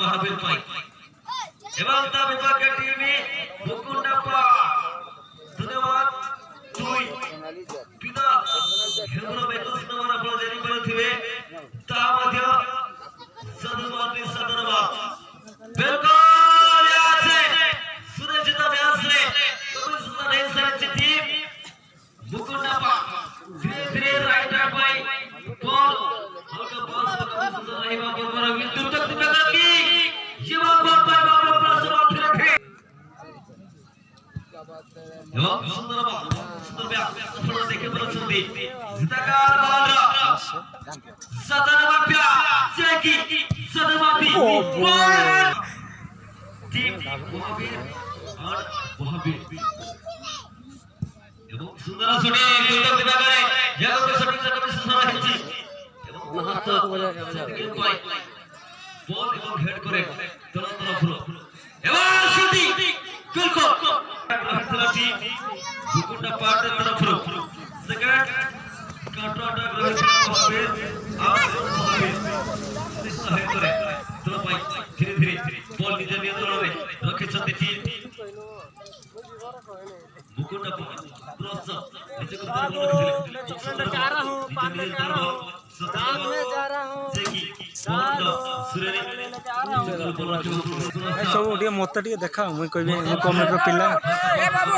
महावीर पाई एवं ता विभाग के टीम मुकुंडप्पा धन्यवाद दुई पिता हेमरा बेतस नवरा फल जारी करथिबे ता मध्य सदुमाती सदरवा बिल्कुल याद से सुरजित व्यास रे कभी सुना नहीं सर टीम मुकुंडप्पा धीरे राइट हैंड पाई बॉल हल्का बॉल से कभी सुना नहीं बाबू पर विद्युत तक दिखा की ये बॉल पर बाबू पर समाप्त रखे एवं सुंदर व्यास सफल देखे बरसंदी जिताकार बॉल सदनवाप्या चेकी सदनवापी टीम महावीर और महावीर एवं सुंदर सुने विद्युत दिखा करे यह तो सटीक से कभी सुना नहीं बॉल एवं हेड करे तुरंत तरफ एवं शूटिंग बिल्कुल खिलाड़ी मुकुंडप्पा तरफ सेकंड काउंटर अटैक रहे महावीर और महावीर सहाय करे तो भाई धीरे धीरे बॉल निज नियंत्रण में रखे छथि टीम मुकुंडप्पा क्रॉस नीचे को रखिले जा रहा हूं पार में जा रहा हूं रात में जा रहा हूं सब ओडिया मत टिके देखा मुई कहबे मु कमेंट रो पिला ए बाबू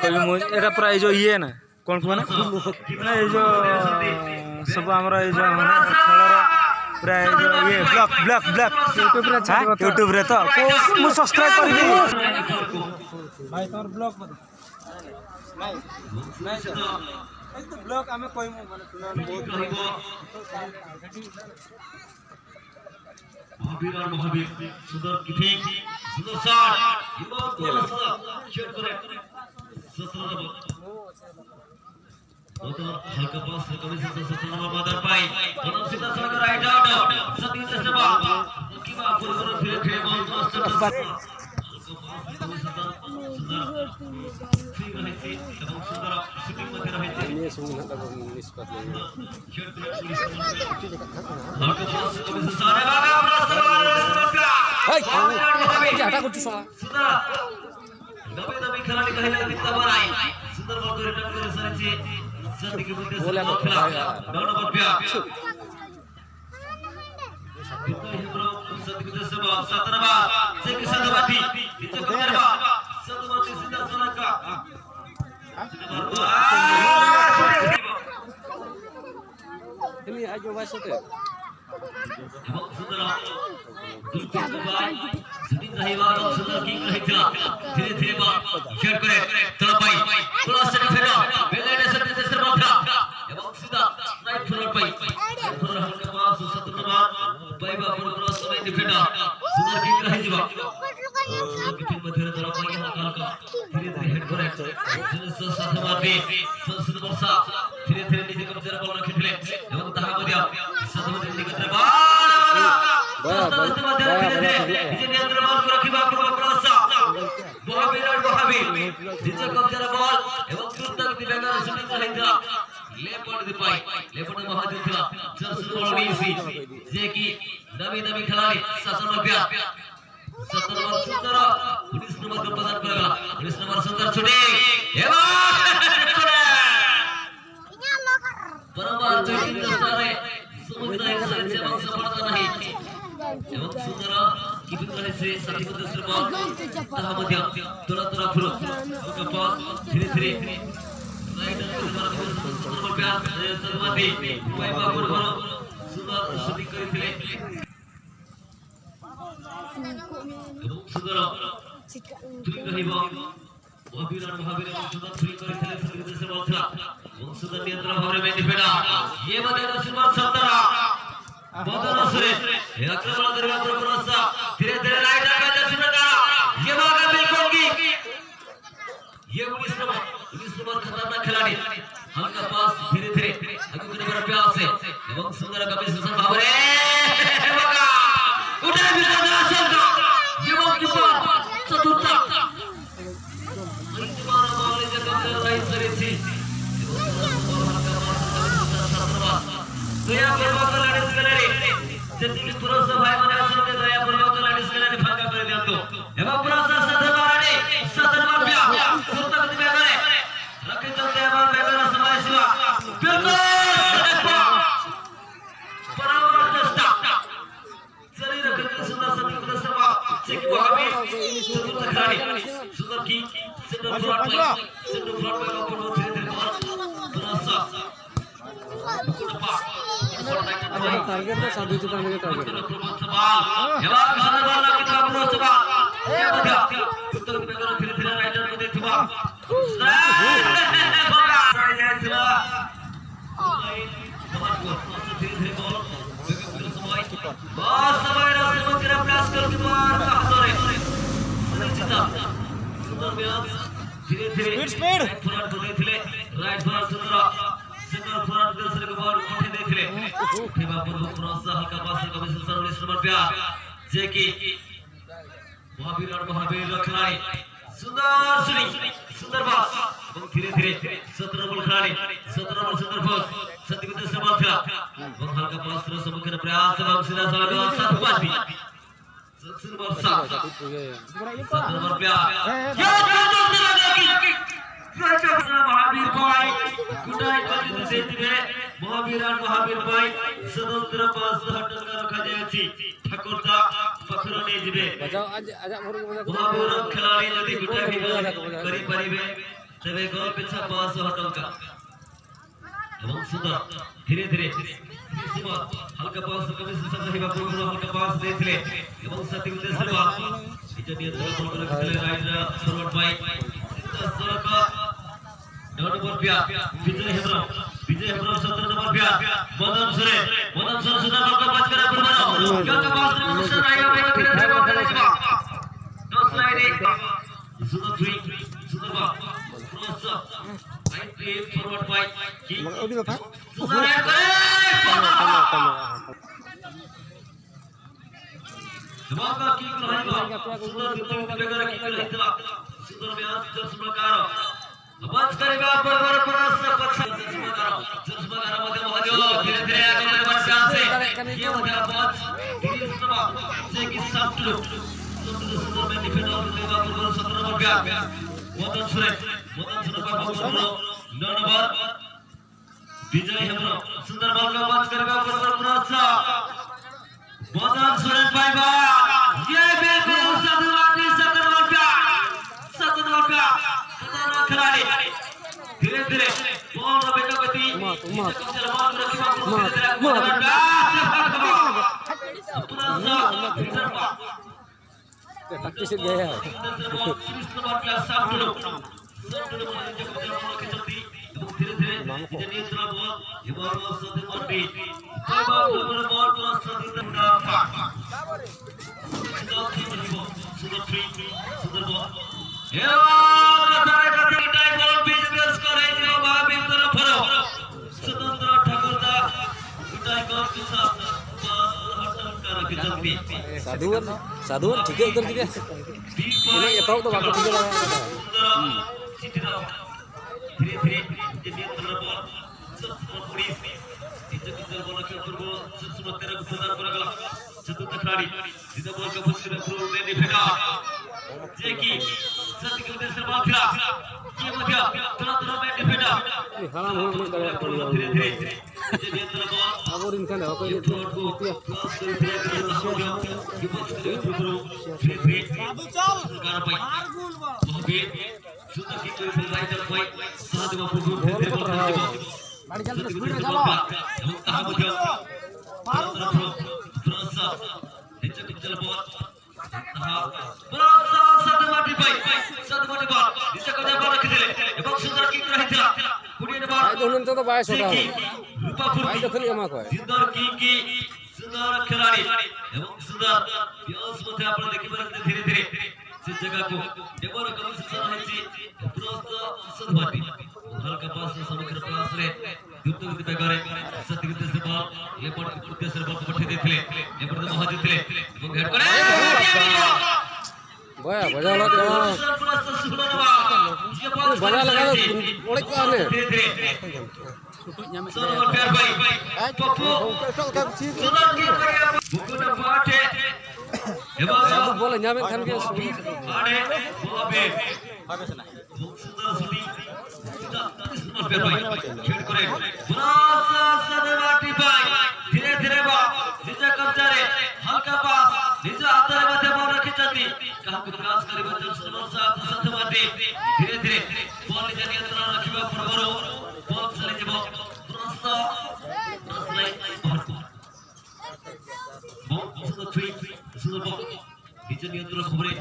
कहबे मु एटा पूरा ए जो ये ना कोन को माने ए जो सब हमरा ए जो माने खेलर पूरा ए जो ये ब्लॉक यूट्यूब रे छाड़ यूट्यूब रे तो मु सब्सक्राइब करबी भाई तोर ब्लॉग बता नहीं तो ब्लॉग हमें कोई माने सुना बहुत महावीर और महावीर सुंदर किपिंग सुंदर शॉट युवा गोल शॉट करे 17 नंबर बहुत हल्का पास से कभी 17 नंबर मदर पाई और सीधा सड़क राइट आउट सतीश जसबा की बात पूरा फिर बॉल मास्टर नवी खिलाड़ी 17 नंबर सुंदर 19 नंबर को प्रदान करेगा 19 नंबर सुंदर शूटिंग बराबर बैटिंग दस्तारे समुद्र एक साइड से बॉल सफलता नहीं एवं सुंदर कीपिंग करने से सटीक दूसरे बॉल तहा मध्य तुरंत फिरो उसका पास धीरे धीरे राइट सुंदर प्यार सरमती पाइबा पर सुंदर शूटिंग करथिले सुंदर तुई कहिबो महावीर सुंदर तुई करथिले सटीक से बॉल था सुंदर नियंत्रण भाव में डिफेंडर ये बदेगा सुंदर 17 बदन सुरेश ये आक्रमण करेगा प्रभुरसा धीरे धीरे राइट आगे सुंदर ये भागा बिल्कुल की ये 19 नंबर खतरनाक खिलाड़ी हल्का पास धीरे धीरे आगे बढ़ने का प्रयास है एवं सुंदर कभी सुसन भाव रे भागा उठा बिना आसन का ये बॉल की चतुर्थ दोबारा बॉल जगह राइट सरे थी दया पूर्वक लड़े जति की पुरुष भाई माने असर में दया पूर्वक टारगेट तो साधु चिता में टारगेट सवाल हेवा खाने वाला कितना बड़ा सवाल ये बता उत्तर में करो धीरे-धीरे राइडर को देखवा धीरे-धीरे बॉल बहुत समय रास्ते में प्रयास करके बाहर का हटोरे चिता सुंदर ब्यास धीरे-धीरे स्पीड फुराट को देखले राइट फुराट सुंदर फुराट दूसरे को बॉल उठे देखले उठेवा पर क्रॉस हल्का पास का मिसल सर्विस नंबर प्या जे की महावीर और महावीर खिलाड़ी सुंदर सुनी सुंदर पास और धीरे-धीरे 17 बॉल खिलाड़ी 17 बॉल सुंदर पास सत्यवित से बॉल था और हल्का पास तरह समग्र प्रयास से सीधा साला का साथ पास भी सुंदर साथ नंबर प्या महावीर भाई गुडाई कर देते महावीर और महावीर भाई स्वतंत्र पास हटल का रखा जायछि ठाकुर दा पखरो ने जिबे बजाओ आज महावीर खिलाड़ी यदि गुडाई भी करी परिबे तबे गोल पिछा पास हटल का এবং সুন্দর ধীরে ধীরে हल्का पास कभी से सब नहीं बाबू हल्का पास देथिले এবং সাথে উদ্দেশ্য বল এটা দিয়ে বল করে খেলে রাইট ফরওয়ার্ড বাই সিদ্ধা का नंबर प्या विजय हेमरम 17 नंबर प्या मदन सुरे सुंदर बॉल को बच कर ऊपर मारो क्योंकि पास में मिस्टर आया है फिर से बॉल खेले छिपा नो स्लाइड एक सुंदर थ्री सुंदर ball cross right play forward bye की ओडी बापा सुंदर है जवाब का किक रहेगा सुंदर विकेट बेगर किक रहेगा सुंदर ब्यास चश्मकार बंद करेगा बरोबर परस पक्ष चश्मकार मध्ये महादेव धीरे-धीरे आगे बढ़ से ये मध्य बॉक्स धीरे से की सॉफ्ट सुंदर में डिफेंड और देगा बरोबर 17 नंबर प्या मदन सुरे का बॉल 9 नंबर विजय हेमरम सुंदर बॉल का बंद करेगा बरोबर परस मदन सुरे पाएगा ये बिल्कुल 17 नंबर प्या खिलाड़ी धीरे-धीरे बॉल रबेका गति टक्की से गया है धीरे-धीरे नियंत्रण बॉल ये बॉल साथ मर्दी बॉल सुंदर बॉल साधुवन ठीक है उधर दिया ये तो बाकी ठीक है धीरे-धीरे नियंत्रण बॉल पुलिस इंजन बॉल के ऊपर वो 13 को प्रदान करेगा चतुर्थ खिलाड़ी सीधा बॉल का पुश में थ्रो ने फेंका जे की सत्य के उद्देश्य बॉल खेला ये मध्य तुरंत में डिफेंडर हराम हो नहीं करे धीरे-धीरे नियंत्रण बॉल और इनका ना कोई धीरे-धीरे साधु चल सरकार भाई महावीर सुंदर की कोई राइडर भाई साधु बाबू धीरे-धीरे बॉल गाड़ी चल स्पीड में चलो कहां मध्य मारो चल बॉल सदमाटी बॉल निचे कदे बॉल रखिले এবং সুন্দর কিক রহিতলা কুড়িয়ে বল ভাই দোলন তো বাই সোটা রূপাপুর ভাই দেখলি আমা কয় সুন্দর কি সুন্দর खिलाड़ी এবং সুন্দর ব্যাস মধ্যে আপনি দেখি পারেন ধীরে ধীরে সে জায়গা को এবার কমিশন হইছে প্রস্ত সদমাটি हल्का पास समग्र प्रयास रे द्रुत गति पे करे सत्यवित से बॉल ये पट उद्देश्य से बॉल पठे देथिले ये पर महाजितले এবং हेड करे बया बजा लगा बजा लगा ओले को आने सोनो प्यार भाई पप्पू सुंदर की बुकुना पाटे साधु बोले न्यामे खान के आड़े बोबे सुंदर सुटी प्यार भाई खेल करे बड़ा सदमाटी भाई धीरे-धीरे बॉल निजे कब्जा रे हल्का पास निजे हाथ रे मध्य बॉल रखि चती कहा प्रयास करे बच्चन सुमन साथ माटे धीरे-धीरे बॉल निजे नियंत्रण रखिबा परबरो बॉल चले जेबो प्रस्त लाइन निज नियंत्रण खबरे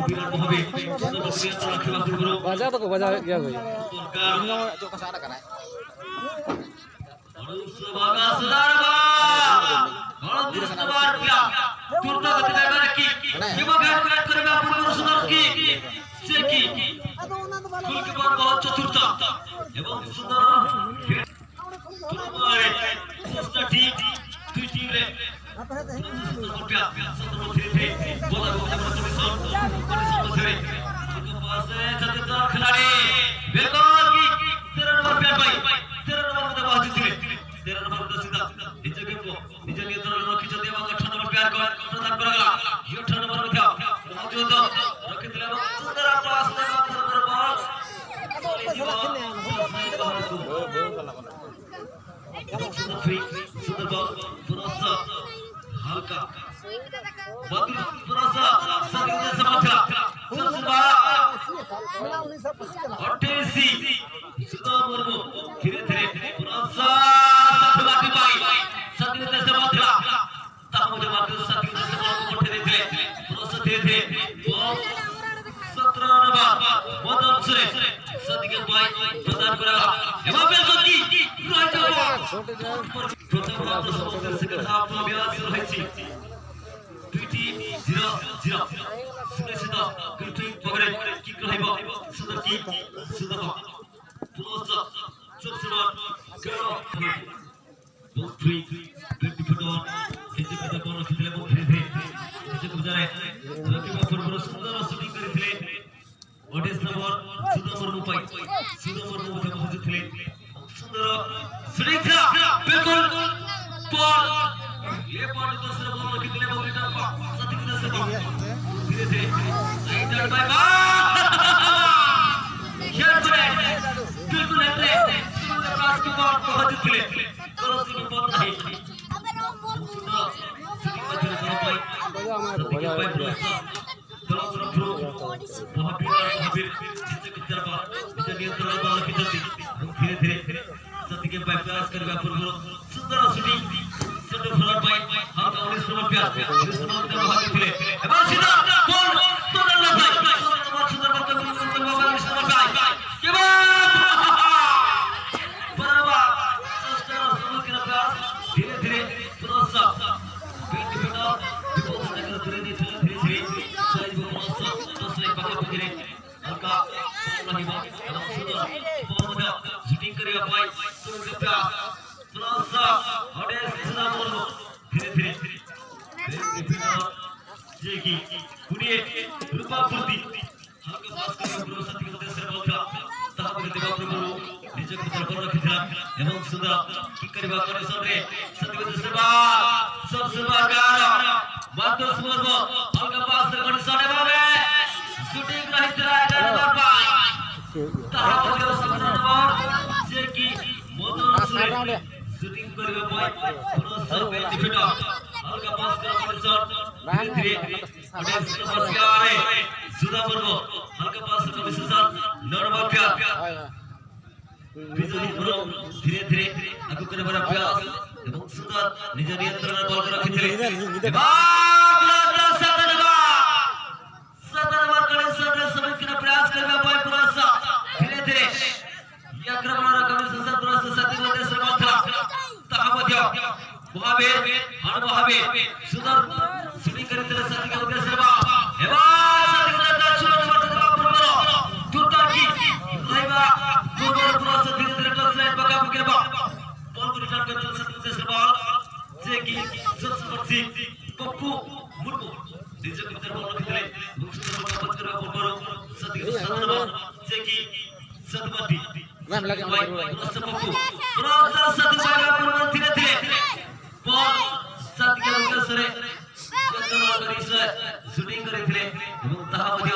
विराट भावे सुंदर नियंत्रण रखिबा पूर्व बजा तो बजा गया भाई भागा सुधारबा सुधार किया तुरंत गति में की एवं बैट करबा पूर्व सुधार की से की गोलकीपर बहुत चतुरता एवं सुंदर तुम्हारे सुस्त ठीक दुई टीम रे बोला खिलाड़ी बेकार की 13 नंबर पे भाई 13 नंबर में बाजी थे 13 नंबर का सीधा निज गेम को निज नियंत्रण रखी जदे 18 नंबर प्यार को प्रदान करला ये 18 नंबर में था मौजूद रखी दिला सुंदर पास में नंबर बॉल सुंदर बॉल पुरस्सा हल्का बदल पुरस्सा सदियों समझा सबसे अट्ठासी सुधा मुर्मू धीरे धीरे पुरस्सा सतवादी बाई सदियों से समझा तामो जमात सदियों से बॉल को उठे देते पुरस्सा धीरे धीरे बॉल 17 नंबर मदन से सदियों बाई प्रदान करा एवं बेलको की रोहित प्रथम हाफ सेकंड हाफ में अभ्यास रहिछि 2-0 सुनिश्चित क्रिकेट पकड़े किक रहइबो सुंदर की सुंदर प्लस चोपसुर करो बहुत फ्री डिफेंडर निजे को कोन रखिले बहुत धीरे धीरे निजे को जारे रखिबा पूर्व सुंदर शूटिंग करिथिले 28 नंबर सुधा मुर्मू पाई सुधा मुर्मू मध्य पहुंचथिले सुंदर शूटिंग बिल्कुल बॉल ये बॉल तो से बॉल रखिले बहुत टप्पा सती के से धीरे धीरे राइट बाय बॉल शेयर करे बिल्कुल एंट्री सुंदर पास की बॉल पहुंचथिले करो से बॉल नहीं धीरे धीरे सती के बाईपास करबा पूर्व सुंदर शूटिंग सेंटर फॉरवर्ड बाय हम 19 नंबर पे 19 नंबर पे भाग दिले एवं सीधा बॉल सुंदर ना भाई सुंदर बॉल को बाबा 19 नंबर पे के बराबर सुंदर सुंदर के पास धीरे धीरे प्रोत्साह बीट डिफेंडर धीरे धीरे साइज को प्रोत्साह तो से पकड़ पकड़े हल्का रहिबा एवं सुंदर बॉल शूटिंग करिया भाई सुंदर प्रोत्साह हटे सुधा मुर्मू धीरे धीरे डिफेंडर जे की गुड़िए रूपा पूर्ति हल्का पास करके पूर्व सती के से बॉल था ताहा को देबा पूर्व निजे को तरफ रखिथिला एवं सुंदर की करबा कंडीशन रे सती के से बॉल सबसे बागार मात्र मुर्मू हल्का पास से कंडीशन एवं शूटिंग रहितरा 11 नंबर पाई ताहा को नंबर जे की मदन से शूटिंग करबा बॉय पुरस्कार पे डिफेंडर हल्का पास कर कंडीशन धीरे धीरे अटे समस्या रे सुधा मुर्मू हल्का पास कर विशेषण नरवा प्यार बिजली मुर्मू धीरे धीरे आगु करे बड़ा प्रयास एवं सुंदर निज नियंत्रण बॉल को रखिथिले सदनवा कंडीशन रे समित के प्रयास करबा बॉय पुरस्कार धीरे धीरे आक्रमण कंडीशन से पुरस्कार सती को देश बॉल था ताहा मध्य भावे अनुभवे सुंदर शूटिंग करते सती के उद्देश्य बा एवं सती को दक्षिण नंबर देबा पूर्व दुर्गा की रहबा पूर्व प्लस धीरे धीरे टच लाइन बका बकेबा बॉल को रिटर्न करते सती के उद्देश्य बा जे की सबसे पप्पू मुर्मू निजे के भीतर बॉल रखिले सुंदर बॉल पच करबा पूर्व सती के नंबर जे की सदमती मैम लगे पप्पू प्लस सती बागा पूर्व धीरे धीरे बॉल सत के उद्देश्य रे जतन करी से शूटिंग करिथिले एवं ताहा मध्य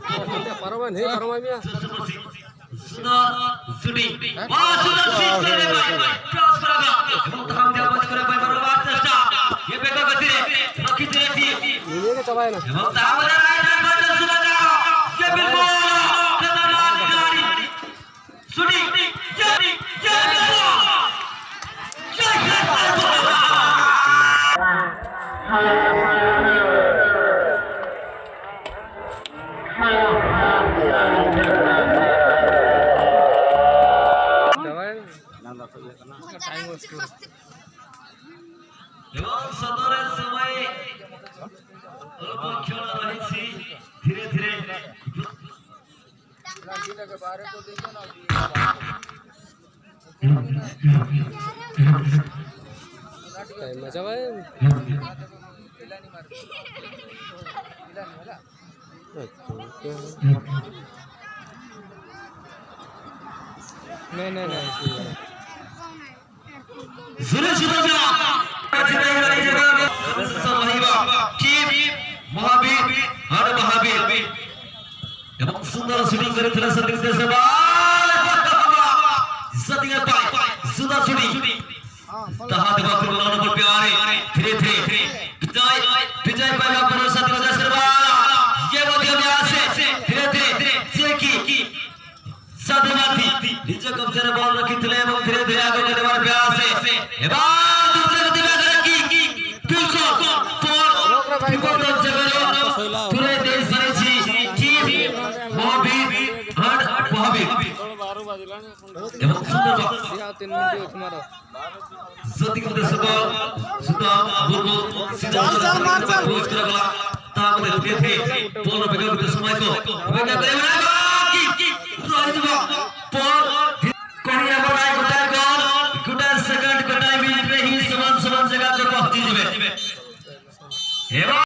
पप्पू परवा नहीं परवा मिया सुंदर शूटिंग सुंदर शूट करे भाई क्रॉस करागा एवं ताहा मध्य बच करे भाई बर्बाद चेष्टा ये बेका गति रे रखिथिले टी नीले के चबाय ना एवं ताहा मध्य राइट सुना जाओ ये बिल्कुल खतरनाक खिलाड़ी शूटिंग एवं सदर समय क्षण रही धीरे धीरे मजा भाई नहीं सुरेश महावीर हर महावीर एवं सुंदर शूटिंग करे सतीश सुंदर शूटिंग तहा देवा कुर्बान पर प्यारे धीरे धीरे विजय पाएगा पर सतीश ये मध्य से धीरे धीरे से की साधनाथी नीचे कब्जे में बॉल रखी थले एवं धीरे धीरे आगे बढ़ने वाला प्रयास है एवं दूसरे गति में करेगी बिल्कुल विपद जगह पूरे देश भर की महावीर हट महावीर एवं सुंदर सती को सुधा बुरबु सीधा पोस्ट करला ताक दे थे बॉल बेगा के समय को बेगा करेगा कोनिया बनाए गुटाई सेकंड गुटाई मिनट में ही समान जगह पे पहुंची जिवे एवं